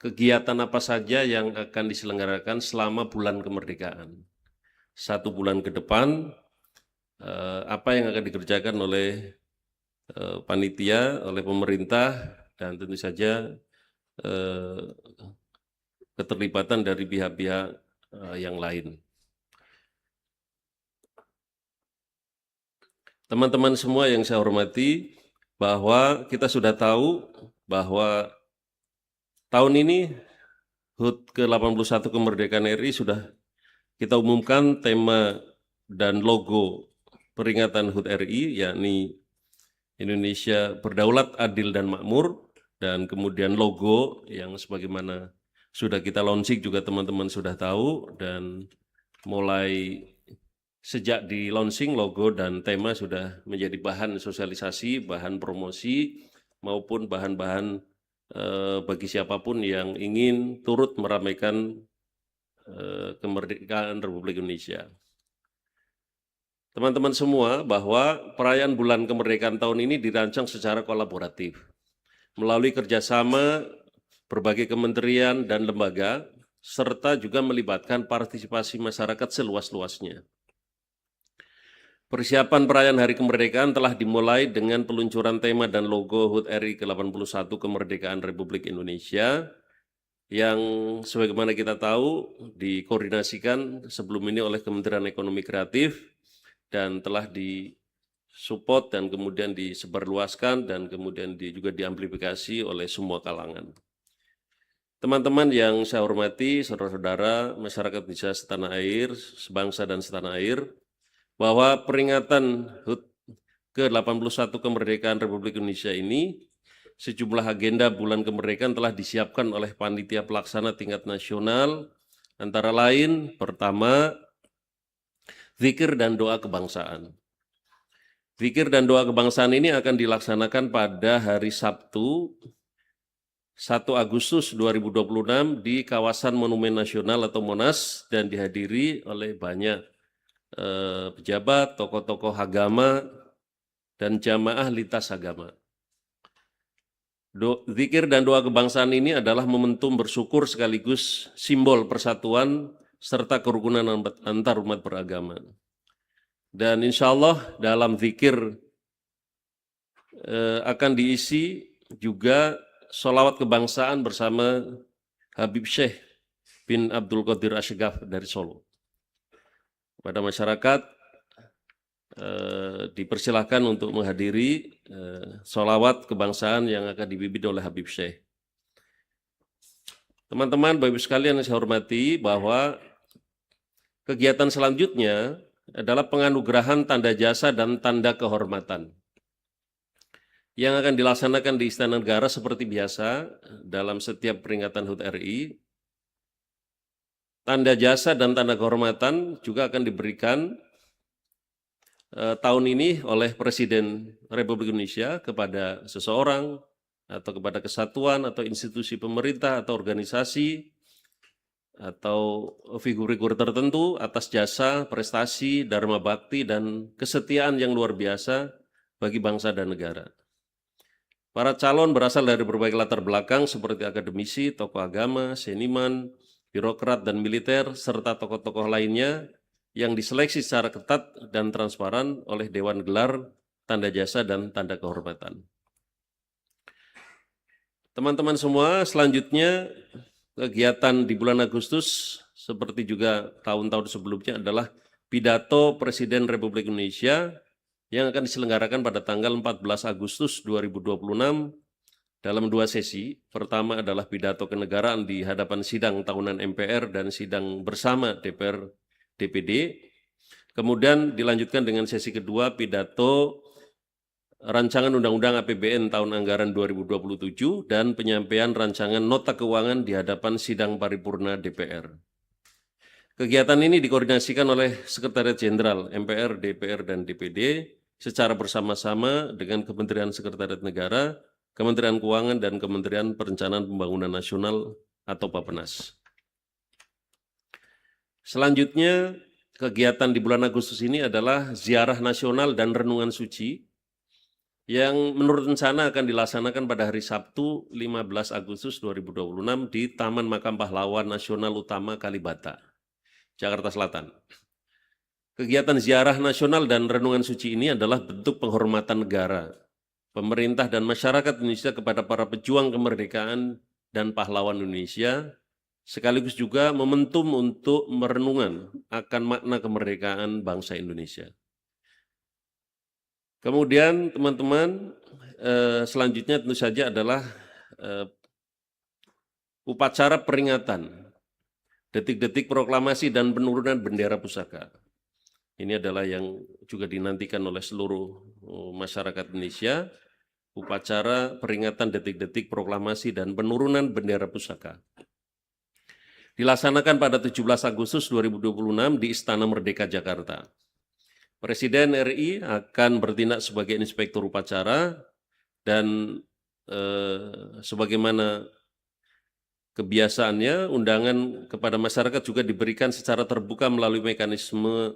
kegiatan apa saja yang akan diselenggarakan selama bulan kemerdekaan. 1 bulan ke depan, apa yang akan dikerjakan oleh panitia, oleh pemerintah, dan tentu saja keterlibatan dari pihak-pihak yang lain. Teman-teman semua yang saya hormati, bahwa kita sudah tahu bahwa tahun ini HUT ke-81 kemerdekaan RI sudah kita umumkan tema dan logo peringatan HUT RI, yakni Indonesia Berdaulat, Adil, dan Makmur, dan kemudian logo yang sebagaimana sudah kita launching juga teman-teman sudah tahu, dan mulai sejak di launching logo dan tema sudah menjadi bahan sosialisasi, bahan promosi, maupun bahan-bahan bagi siapapun yang ingin turut meramaikan kemerdekaan Republik Indonesia. Teman-teman semua, bahwa perayaan bulan kemerdekaan tahun ini dirancang secara kolaboratif, melalui kerjasama berbagai kementerian dan lembaga, serta juga melibatkan partisipasi masyarakat seluas-luasnya. Persiapan perayaan Hari Kemerdekaan telah dimulai dengan peluncuran tema dan logo HUT RI ke-81 Kemerdekaan Republik Indonesia, yang sebagaimana kita tahu dikoordinasikan sebelum ini oleh Kementerian Ekonomi Kreatif dan telah disupport dan kemudian disebarluaskan dan kemudian juga diamplifikasi oleh semua kalangan. Teman-teman yang saya hormati, saudara-saudara, masyarakat Indonesia setanah air, sebangsa dan setanah air, bahwa peringatan HUT ke-81 kemerdekaan Republik Indonesia ini, sejumlah agenda bulan kemerdekaan telah disiapkan oleh panitia pelaksana tingkat nasional, antara lain, pertama, zikir dan doa kebangsaan. Zikir dan doa kebangsaan ini akan dilaksanakan pada hari Sabtu, 1 Agustus 2026 di kawasan Monumen Nasional atau Monas, dan dihadiri oleh banyak pejabat, tokoh-tokoh agama, dan jamaah lintas agama. Zikir dan doa kebangsaan ini adalah momentum bersyukur sekaligus simbol persatuan serta kerukunan antar umat beragama. Dan insya Allah dalam zikir akan diisi juga sholawat kebangsaan bersama Habib Syekh bin Abdul Qadir Asygaf dari Solo. Pada masyarakat dipersilahkan untuk menghadiri sholawat kebangsaan yang akan dipimpin oleh Habib Syekh. Teman-teman, Bapak Ibu sekalian yang saya hormati, bahwa kegiatan selanjutnya adalah penganugerahan tanda jasa dan tanda kehormatan yang akan dilaksanakan di Istana Negara seperti biasa dalam setiap peringatan HUT RI. Tanda jasa dan tanda kehormatan juga akan diberikan tahun ini oleh Presiden Republik Indonesia kepada seseorang atau kepada kesatuan atau institusi pemerintah atau organisasi atau figur-figur tertentu atas jasa, prestasi, dharma bakti, dan kesetiaan yang luar biasa bagi bangsa dan negara. Para calon berasal dari berbagai latar belakang seperti akademisi, tokoh agama, seniman, birokrat, dan militer, serta tokoh-tokoh lainnya yang diseleksi secara ketat dan transparan oleh Dewan Gelar, Tanda Jasa, dan Tanda Kehormatan. Teman-teman semua, selanjutnya kegiatan di bulan Agustus seperti juga tahun-tahun sebelumnya adalah pidato Presiden Republik Indonesia yang akan diselenggarakan pada tanggal 14 Agustus 2026 dalam 2 sesi. Pertama adalah pidato kenegaraan di hadapan sidang tahunan MPR dan sidang bersama DPR DPD. Kemudian dilanjutkan dengan sesi kedua pidato rancangan Undang-Undang APBN tahun anggaran 2027 dan penyampaian rancangan nota keuangan di hadapan sidang paripurna DPR. Kegiatan ini dikoordinasikan oleh Sekretariat Jenderal MPR, DPR, dan DPD secara bersama-sama dengan Kementerian Sekretariat Negara, Kementerian Keuangan, dan Kementerian Perencanaan Pembangunan Nasional atau Bappenas. Selanjutnya, kegiatan di bulan Agustus ini adalah ziarah nasional dan renungan suci yang menurut rencana akan dilaksanakan pada hari Sabtu 15 Agustus 2026 di Taman Makam Pahlawan Nasional Utama Kalibata, Jakarta Selatan. Kegiatan ziarah nasional dan renungan suci ini adalah bentuk penghormatan negara, pemerintah dan masyarakat Indonesia kepada para pejuang kemerdekaan dan pahlawan Indonesia, sekaligus juga momentum untuk merenungan akan makna kemerdekaan bangsa Indonesia. Kemudian teman-teman, selanjutnya tentu saja adalah upacara peringatan detik-detik proklamasi dan penurunan bendera pusaka. Ini adalah yang juga dinantikan oleh seluruh masyarakat Indonesia, upacara peringatan detik-detik proklamasi dan penurunan bendera pusaka. Dilaksanakan pada 17 Agustus 2026 di Istana Merdeka, Jakarta. Presiden RI akan bertindak sebagai inspektur upacara dan sebagaimana kebiasaannya, undangan kepada masyarakat juga diberikan secara terbuka melalui mekanisme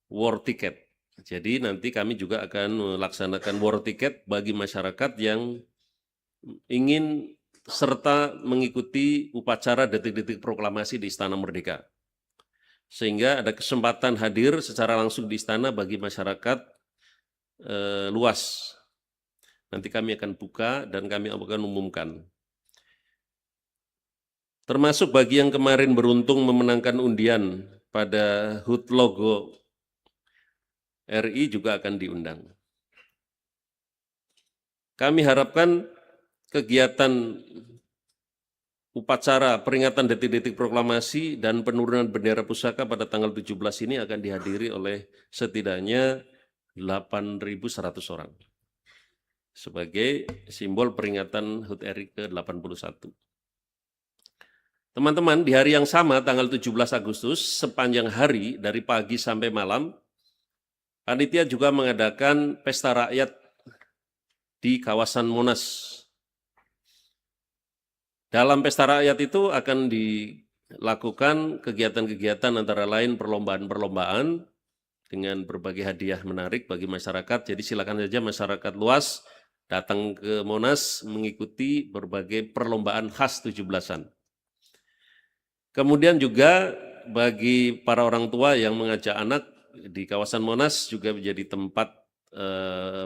war ticket. Jadi nanti kami juga akan melaksanakan war ticket bagi masyarakat yang ingin serta mengikuti upacara detik-detik proklamasi di Istana Merdeka. Sehingga ada kesempatan hadir secara langsung di istana bagi masyarakat luas. Nanti kami akan buka dan kami akan umumkan. Termasuk bagi yang kemarin beruntung memenangkan undian pada HUT logo RI juga akan diundang. Kami harapkan kegiatan upacara peringatan detik-detik proklamasi dan penurunan bendera pusaka pada tanggal 17 ini akan dihadiri oleh setidaknya 8.100 orang sebagai simbol peringatan HUT RI ke-81. Teman-teman, di hari yang sama tanggal 17 Agustus sepanjang hari dari pagi sampai malam, panitia juga mengadakan pesta rakyat di kawasan Monas. Dalam pesta rakyat itu akan dilakukan kegiatan-kegiatan antara lain perlombaan-perlombaan dengan berbagai hadiah menarik bagi masyarakat. Jadi silakan saja masyarakat luas datang ke Monas mengikuti berbagai perlombaan khas 17-an. Kemudian juga bagi para orang tua yang mengajak anak di kawasan Monas juga menjadi tempat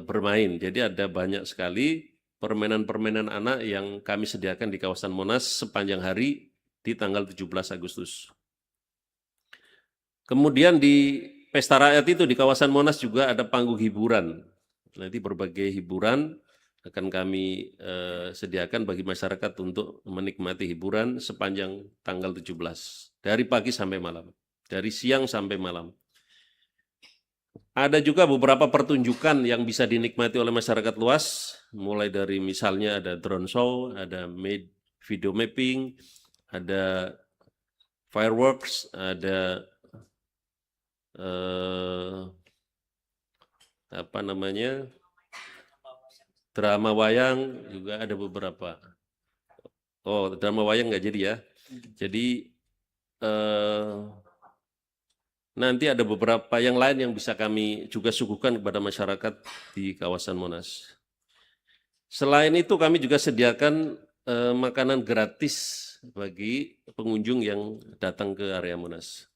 bermain. Jadi ada banyak sekali permainan-permainan anak yang kami sediakan di kawasan Monas sepanjang hari di tanggal 17 Agustus. Kemudian di pesta rakyat itu di kawasan Monas juga ada panggung hiburan. Nanti berbagai hiburan akan kami sediakan bagi masyarakat untuk menikmati hiburan sepanjang tanggal 17, dari pagi sampai malam, dari siang sampai malam. Ada juga beberapa pertunjukan yang bisa dinikmati oleh masyarakat luas, mulai dari misalnya ada drone show, ada video mapping, ada fireworks, ada drama wayang, juga ada beberapa. Oh, drama wayang nggak jadi ya. Jadi nanti ada beberapa yang lain yang bisa kami juga suguhkan kepada masyarakat di kawasan Monas. Selain itu kami juga sediakan makanan gratis bagi pengunjung yang datang ke area Monas.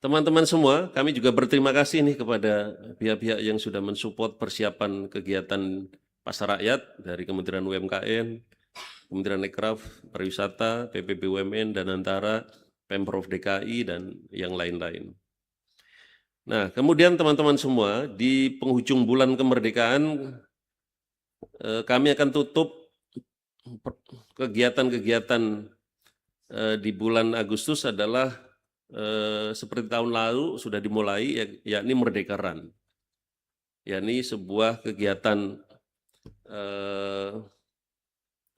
Teman-teman semua, kami juga berterima kasih nih kepada pihak-pihak yang sudah mensupport persiapan kegiatan Pasar Rakyat dari Kementerian UMKM, Kementerian Ekraf, Pariwisata, PP BUMN, dan Antara, Pemprov DKI, dan yang lain-lain. Nah, kemudian teman-teman semua, di penghujung bulan kemerdekaan, kami akan tutup kegiatan-kegiatan di bulan Agustus adalah seperti tahun lalu sudah dimulai, yakni Merdeka Run. Yakni sebuah kegiatan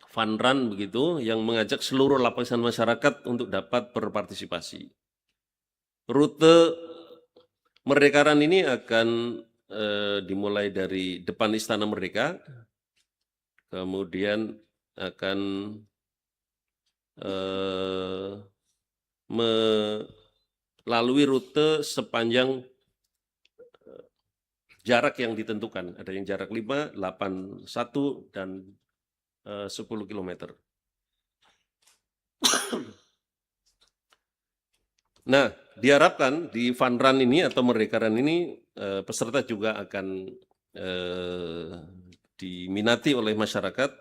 fun run begitu yang mengajak seluruh lapisan masyarakat untuk dapat berpartisipasi. Rute Merdeka Run ini akan dimulai dari depan Istana Merdeka, kemudian akan melalui rute sepanjang jarak yang ditentukan. Ada yang jarak 5, 8, 1, dan 10 km. Nah, diharapkan di Fun Run ini atau Merdeka Run ini peserta juga akan diminati oleh masyarakat,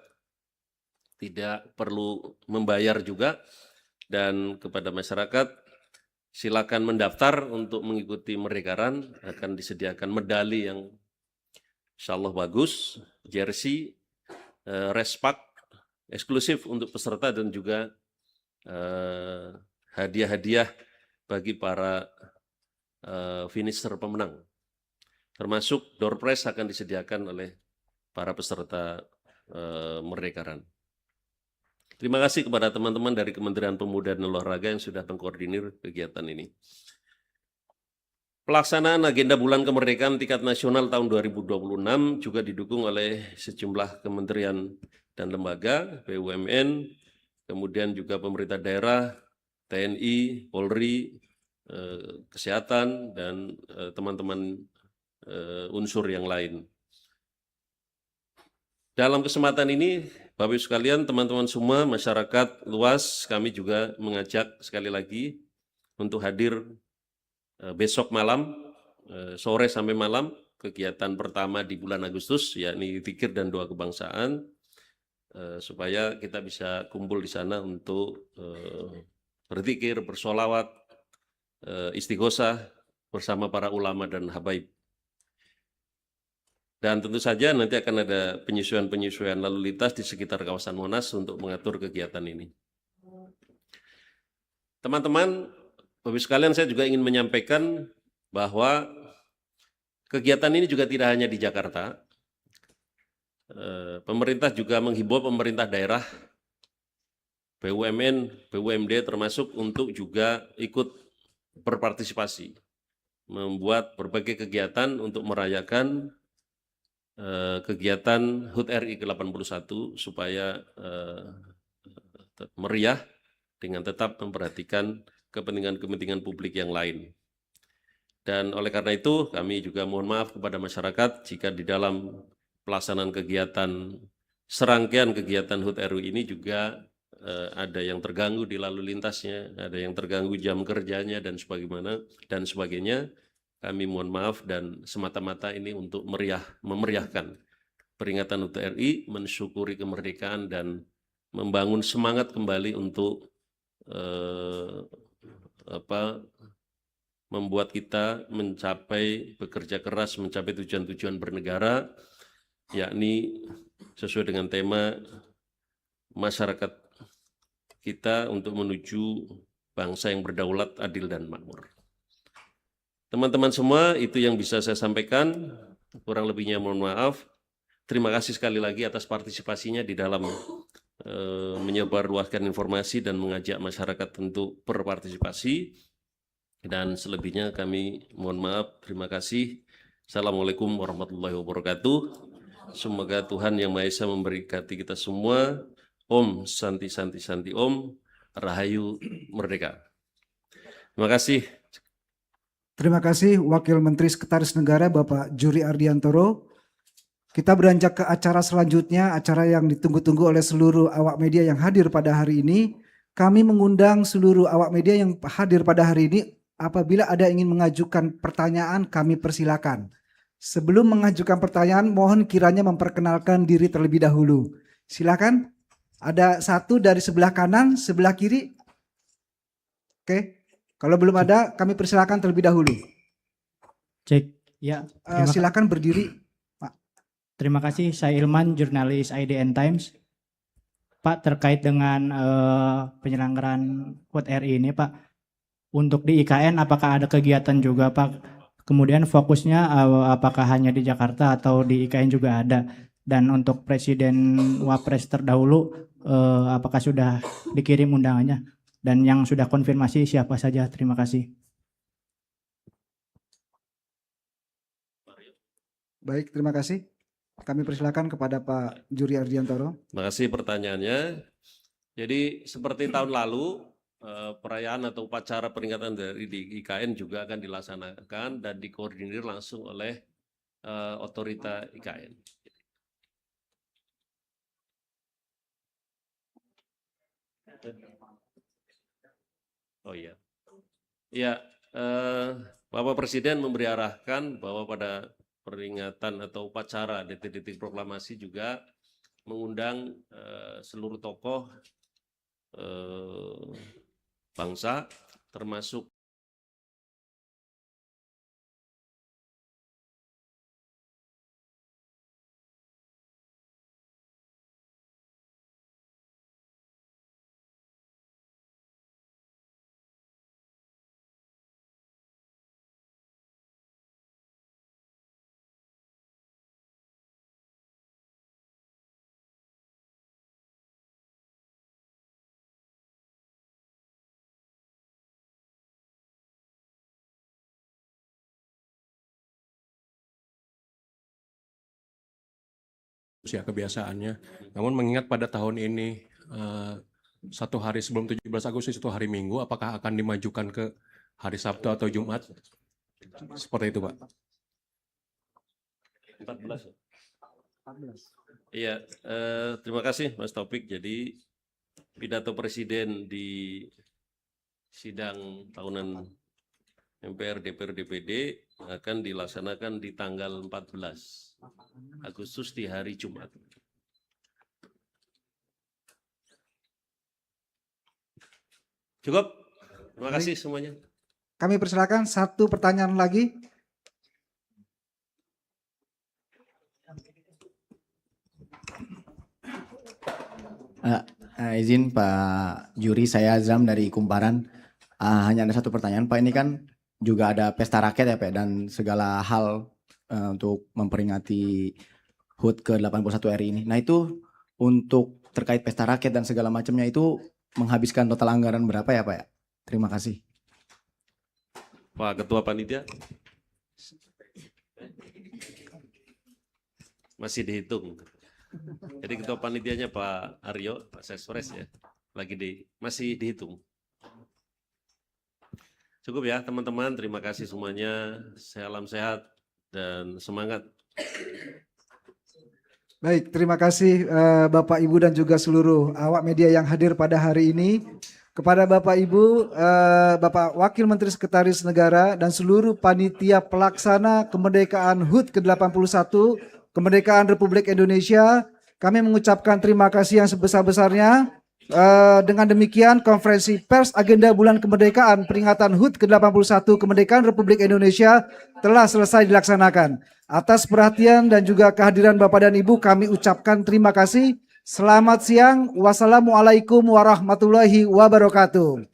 tidak perlu membayar juga, dan kepada masyarakat silakan mendaftar untuk mengikuti Merdeka Run, akan disediakan medali yang insya Allah bagus, jersey, respak eksklusif untuk peserta, dan juga hadiah-hadiah bagi para finisher pemenang. Termasuk door prize akan disediakan oleh para peserta Merdeka Run. Terima kasih kepada teman-teman dari Kementerian Pemuda dan Olahraga yang sudah mengkoordinir kegiatan ini. Pelaksanaan agenda Bulan Kemerdekaan tingkat nasional tahun 2026 juga didukung oleh sejumlah kementerian dan lembaga, BUMN, kemudian juga pemerintah daerah, TNI, Polri, Kesehatan, dan teman-teman unsur yang lain. Dalam kesempatan ini, Bapak Ibu sekalian, teman-teman semua, masyarakat luas, kami juga mengajak sekali lagi untuk hadir besok malam, sore sampai malam, kegiatan pertama di bulan Agustus, yakni Zikir dan Doa Kebangsaan, supaya kita bisa kumpul di sana untuk berzikir, bersolawat, istighosah bersama para ulama dan habaib. Dan tentu saja nanti akan ada penyesuaian-penyesuaian lalu lintas di sekitar kawasan Monas untuk mengatur kegiatan ini. Teman-teman, Bapak sekalian, saya juga ingin menyampaikan bahwa kegiatan ini juga tidak hanya di Jakarta. Pemerintah juga menghimbau pemerintah daerah, BUMN, BUMD termasuk untuk juga ikut berpartisipasi, membuat berbagai kegiatan untuk merayakan kegiatan HUT RI ke-81 supaya meriah dengan tetap memperhatikan kepentingan-kepentingan publik yang lain. Dan oleh karena itu kami juga mohon maaf kepada masyarakat jika di dalam pelaksanaan kegiatan, serangkaian kegiatan HUT RI ini juga ada yang terganggu di lalu lintasnya, ada yang terganggu jam kerjanya dan sebagainya. Kami mohon maaf, dan semata-mata ini untuk memeriahkan peringatan HUT RI, mensyukuri kemerdekaan, dan membangun semangat kembali untuk membuat kita bekerja keras mencapai tujuan-tujuan bernegara, yakni sesuai dengan tema masyarakat kita untuk menuju bangsa yang berdaulat, adil, dan makmur. Teman-teman semua, itu yang bisa saya sampaikan, kurang lebihnya mohon maaf. Terima kasih sekali lagi atas partisipasinya di dalam menyebarluaskan informasi dan mengajak masyarakat untuk berpartisipasi. Dan selebihnya kami mohon maaf, terima kasih. Assalamualaikum warahmatullahi wabarakatuh. Semoga Tuhan Yang Maha Esa memberkati kita semua. Om Santi Santi Santi Om, Rahayu Merdeka. Terima kasih. Terima kasih Wakil Menteri Sekretaris Negara Bapak Juri Ardiantoro. Kita beranjak ke acara selanjutnya, acara yang ditunggu-tunggu oleh seluruh awak media yang hadir pada hari ini. Kami mengundang seluruh awak media yang hadir pada hari ini. Apabila ada ingin mengajukan pertanyaan, kami persilakan. Sebelum mengajukan pertanyaan, mohon kiranya memperkenalkan diri terlebih dahulu. Silakan. Ada satu dari sebelah kanan, sebelah kiri. Oke. Kalau belum ada, kami persilakan terlebih dahulu. Cek, ya. Silakan berdiri, Pak. Terima kasih, saya Ilman, jurnalis IDN Times. Pak, terkait dengan penyelenggaraan HUT RI ini, Pak, untuk di IKN apakah ada kegiatan juga, Pak? Kemudian fokusnya apakah hanya di Jakarta atau di IKN juga ada? Dan untuk Presiden Wapres terdahulu, apakah sudah dikirim undangannya? Dan yang sudah konfirmasi siapa saja? Terima kasih. Baik, terima kasih. Kami persilakan kepada Pak Juri Ardiantoro. Terima kasih pertanyaannya. Jadi seperti tahun lalu, perayaan atau upacara peringatan dari di IKN juga akan dilaksanakan dan dikoordinir langsung oleh otorita IKN. Oh iya. Ya, Bapak Presiden memberi arahkan bahwa pada peringatan atau upacara detik-detik proklamasi juga mengundang seluruh tokoh bangsa, termasuk ya kebiasaannya. Namun mengingat pada tahun ini satu hari sebelum 17 Agustus itu hari Minggu, apakah akan dimajukan ke hari Sabtu atau Jumat? Seperti itu, Pak. 14. Iya, terima kasih Mas Taufik. Jadi pidato Presiden di sidang tahunan MPR, DPR, DPD akan dilaksanakan di tanggal 14 Agustus di hari Jumat. Cukup? Terima kasih semuanya. Kami persilakan satu pertanyaan lagi. Izin Pak Juri, saya Azam dari Kumparan. Hanya ada satu pertanyaan Pak, ini kan juga ada pesta rakyat ya Pak, dan segala hal untuk memperingati HUT ke-81 RI ini. Nah itu untuk terkait pesta rakyat dan segala macamnya itu menghabiskan total anggaran berapa ya Pak? Terima kasih. Pak Ketua Panitia. Masih dihitung. Jadi Ketua Panitianya Pak Aryo, Pak Sespres ya, masih dihitung. Cukup ya teman-teman, terima kasih semuanya. Salam sehat dan semangat. Baik, terima kasih Bapak Ibu dan juga seluruh awak media yang hadir pada hari ini. Kepada Bapak Ibu, Bapak Wakil Menteri Sekretaris Negara dan seluruh panitia pelaksana kemerdekaan HUT ke-81, kemerdekaan Republik Indonesia, kami mengucapkan terima kasih yang sebesar-besarnya. Dengan demikian, konferensi pers agenda bulan kemerdekaan peringatan HUT ke-81 kemerdekaan Republik Indonesia telah selesai dilaksanakan. Atas perhatian dan juga kehadiran Bapak dan Ibu kami ucapkan terima kasih. Selamat siang. Wassalamualaikum warahmatullahi wabarakatuh.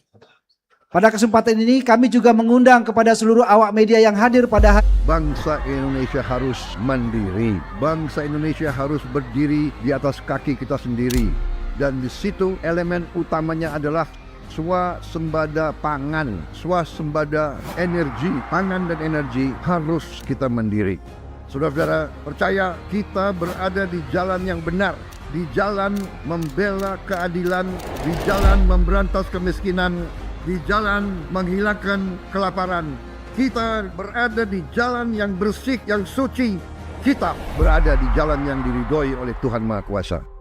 Pada kesempatan ini kami juga mengundang kepada seluruh awak media yang hadir pada hari bangsa Indonesia harus mandiri. Bangsa Indonesia harus berdiri di atas kaki kita sendiri. Dan di situ elemen utamanya adalah swasembada pangan, swasembada energi. Pangan dan energi harus kita mandiri. Saudara-saudara, percaya kita berada di jalan yang benar, di jalan membela keadilan, di jalan memberantas kemiskinan, di jalan menghilangkan kelaparan. Kita berada di jalan yang bersih, yang suci. Kita berada di jalan yang diridhoi oleh Tuhan Maha Kuasa.